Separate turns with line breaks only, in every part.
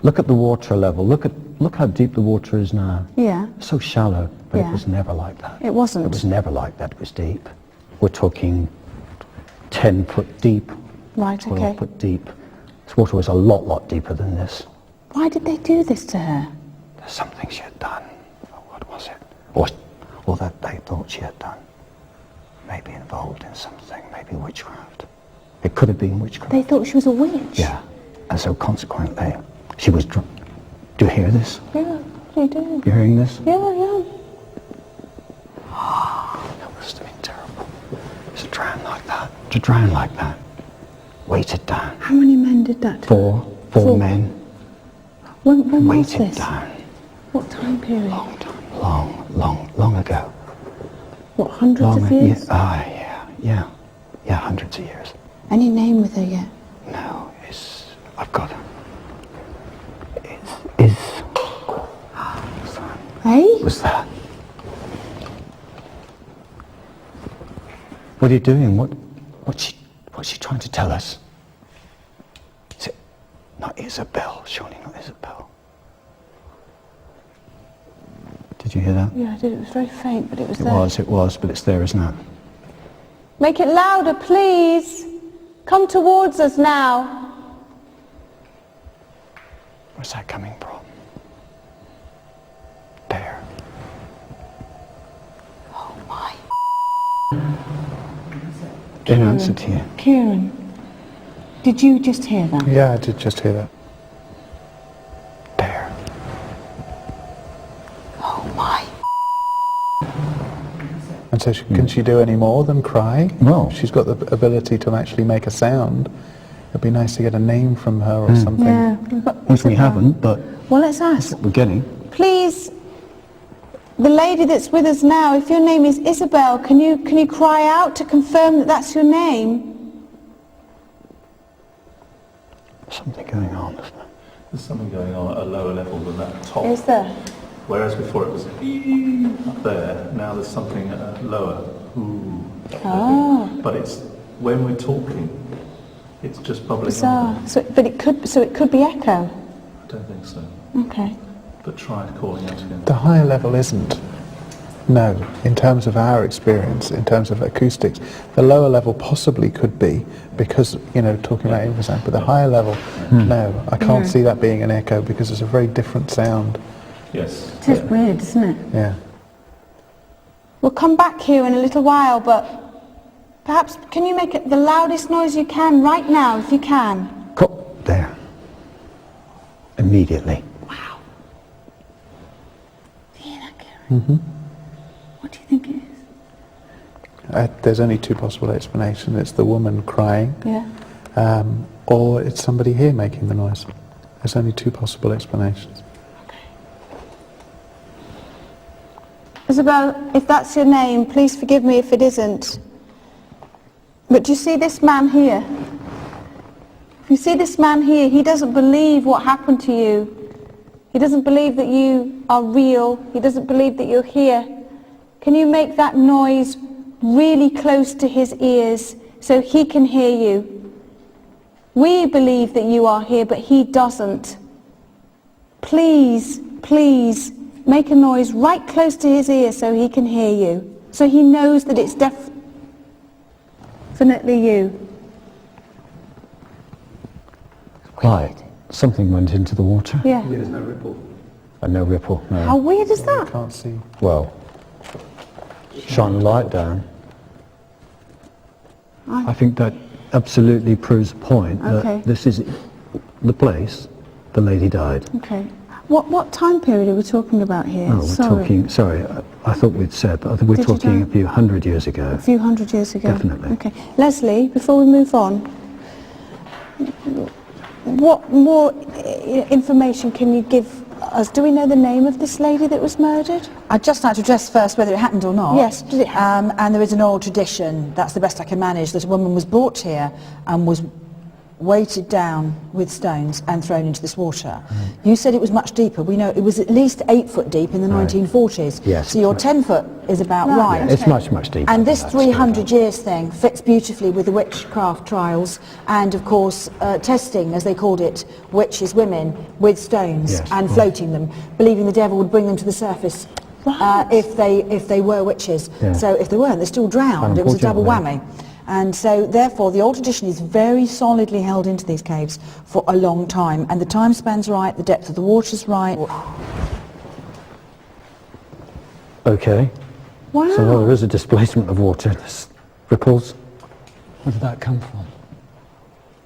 Look at the water level. Look how deep the water is now.
Yeah.
So shallow, but
Yeah.
it was never like that.
It wasn't?
It was never like that. It was deep. We're talking 10 foot deep,
Right,
12
okay.
foot deep. This water was a lot deeper than this.
Why did they do this to her?
There's something she had done. What was it? Or that they thought she had done. Maybe involved in something, maybe witchcraft. It could have been witchcraft.
They thought she was a witch?
Yeah. And so consequently, she was drunk. Do you hear this?
Yeah, you do.
You hearing this?
Yeah, yeah.
That must have been terrible. To drown like that. To drown like that. Weighted down.
How many men did that to her?
Four men.
When was
Weighted
this?
down.
What time period?
Long time. Long ago.
What, hundreds of years?
Yeah, hundreds of years.
Any name with her yet?
No, I've got her. Is
Hey?
was that? What are you doing? What's she trying to tell us? Is it not Isabel? Surely not Isabel. Did you hear that?
Yeah, I did. It was very faint, but it was
It
there.
was, but it's there, isn't it?
Make it louder, please. Come towards us now.
Where's that coming from? There.
Oh my.
In answer to you.
Kieran, did you just hear that?
Yeah, I did just hear that.
There.
Oh my.
And so can she do any more than cry?
No.
She's got the ability to actually make a sound. It'd be nice to get a name from her or something.
Yeah.
Which we haven't, but
Well, let's ask.
we're getting.
Please, the lady that's with us now, if your name is Isabel, can you cry out to confirm that that's your name?
Something going on, isn't there?
There's something going on at a lower level than that top.
Is there?
Whereas before it was up there, now there's something lower. Ooh.
Oh.
But it's when we're talking, it's just bubbling
Bizarre.
up.
So it could be echo.
I don't think so.
Okay.
But try calling out again.
The higher level isn't. No, in terms of our experience, in terms of acoustics, the lower level possibly could be because, talking about infrasound, but the higher level, no, I can't see that being an echo because it's a very different sound.
Yes.
It is weird, isn't it?
Yeah.
We'll come back here in a little while, but perhaps can you make it the loudest noise you can right now, if you can?
There. Immediately.
Wow. Do you hear that, Karen?
Mm-hmm.
What do you think it is?
There's only two possible explanations. It's the woman crying,
Yeah.
or it's somebody here making the noise. There's only two possible explanations.
Isabel, if that's your name, please forgive me if it isn't. But do you see this man here? If you see this man here, he doesn't believe what happened to you. He doesn't believe that you are real. He doesn't believe that you're here. Can you make that noise really close to his ears so he can hear you? We believe that you are here, but he doesn't. Please, please, make a noise right close to his ear so he can hear you. So he knows that it's definitely you.
Right. Something went into the water.
Yeah.
There's no ripple.
And no ripple, no.
How weird is
I
that?
can't see.
Well, shine the light down. I think that absolutely proves the point
Okay.
that this is the place the lady died.
Okay. What time period are we talking about here?
Oh, sorry, I thought we'd said, but I think we're
Did you
talking
die?
a few hundred years ago.
A few hundred years ago.
Definitely.
Okay. Leslie, before we move on, what more information can you give us? Do we know the name of this lady that was murdered?
I'd just like to address first whether it happened or not.
Yes, did it happen?
And there is an oral tradition, that's the best I can manage, that a woman was brought here and was weighted down with stones and thrown into this water. You said it was much deeper. We know it was at least 8 foot deep in the 1940s.
Yes.
So your 10 foot is about right.
Yeah, it's much, much deeper.
And
than
this
that,
300 years thing fits beautifully with the witchcraft trials and, of course, testing, as they called it, witches, women, with stones
Yes,
and
of course.
floating them, believing the devil would bring them to the surface if they were witches.
Yeah.
So if they weren't, they're still drowned. It was a double whammy. And so, therefore, the old tradition is very solidly held into these caves for a long time. And the time span's right, the depth of the water's right.
Okay.
Wow.
So there is a displacement of water. There's ripples. Where did that come from?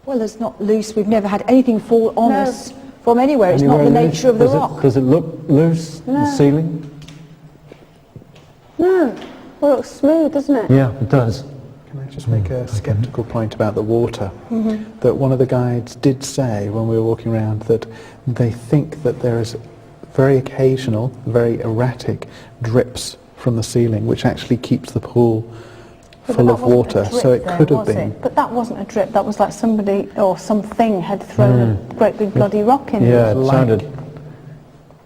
Well, it's not loose. We've never had anything fall on us from anywhere. It's not the nature of the rock.
Does it look loose, the ceiling?
No. Well, it looks smooth, doesn't it?
Yeah, it does.
Can I just make a sceptical point about the water? That one of the guides did say when we were walking around that they think that there is very occasional, very erratic drips from the ceiling, which actually keeps the pool full of water. So it could have been.
But that wasn't a drip. That was like somebody or something had thrown a great big bloody rock in
Yeah,
there.
it sounded...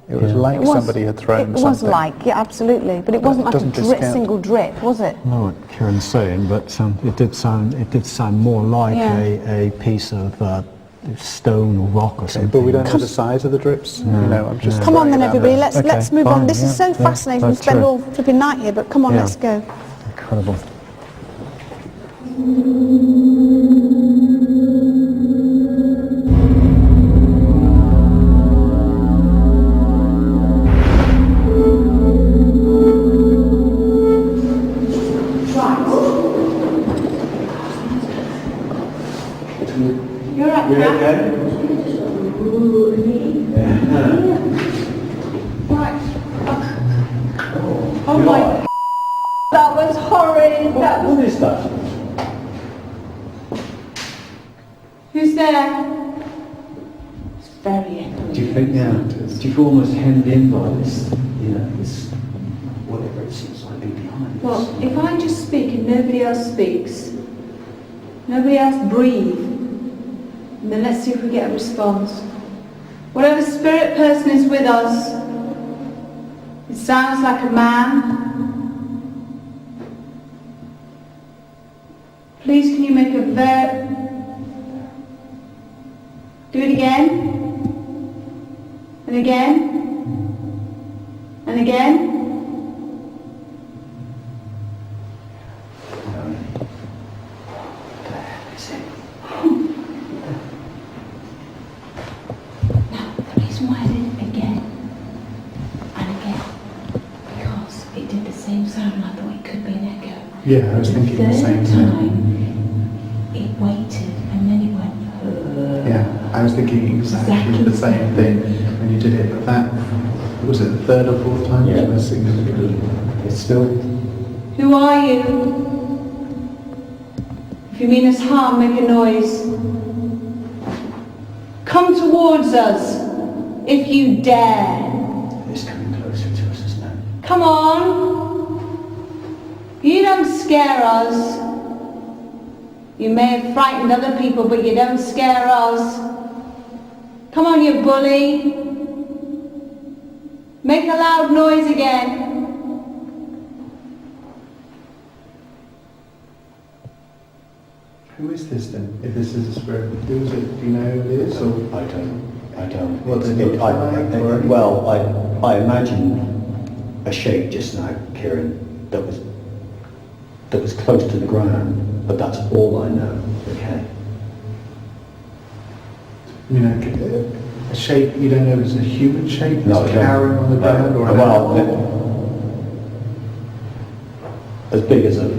It was like somebody had thrown
It
something.
was like, yeah, absolutely. But it wasn't like a
doesn't discount.
single drip, was it?
I know what Kieran's saying, but it did sound more like
Yeah.
a piece of stone or rock or something.
But we don't know the size of the drips. You know, I'm just
Come on then,
throwing it out
everybody.
there.
Let's move on.
fine,
This is
yeah,
so
yeah,
fascinating. We
that's
spend
true.
all flipping night here, but come on,
Yeah.
let's go.
Incredible.
You're right, Kat. Right. Oh my. That was horrid. That was...
What is that?
Who's there? It's very echoey.
Do you think, do you feel almost hemmed in by this, this, whatever it seems like behind us?
Well, if I just speak and nobody else speaks, nobody else breathe, and then let's see if we get a response. Whatever spirit person is with us, it sounds like a man. Please, can you make a do it again, and again, and again. Now, the reason why I did it again and again, because it did the same sound and I thought it could be an echo.
Yeah, I was thinking the same thing.
time, it waited and then it went.
Yeah, I was thinking exactly the same thing when you did it, but that, was it the third or fourth time?
Yeah.
It was significant.
It's still...
Who are you? If you mean us harm, make a noise. Come towards us, if you dare.
It's coming closer to us, isn't it?
Come on. You don't scare us. You may have frightened other people, but you don't scare us. Come on, you bully. Make a loud noise again.
Who is this then? If this is a spirit, who is it? Do you know who it is? Or?
I don't.
What did it look like, or-
Well, I imagine a shape just now, Kieran, that was close to the ground, but that's all I know. Okay.
You know, a shape you don't know is a human shape?
No,
it's
I don't.
cowering on the ground or an
well,
animal?
as big as an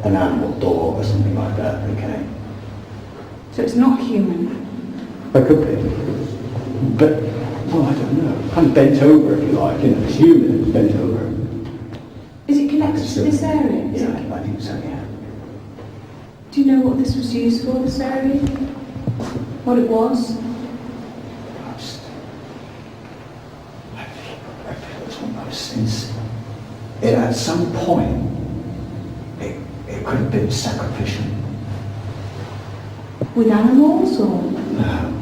animal dog or something like that. Okay.
So it's not human.
It could be, but well, I don't know. Kind of bent over, if you like. You know, it's human. It's bent over.
Is it connected to this area? Is it-
Yeah, I think so. Yeah.
Do you know what this was used for, this area? What it was?
I feel it's one of those things. At some point, it could have been sacrificial.
With animals or?
No.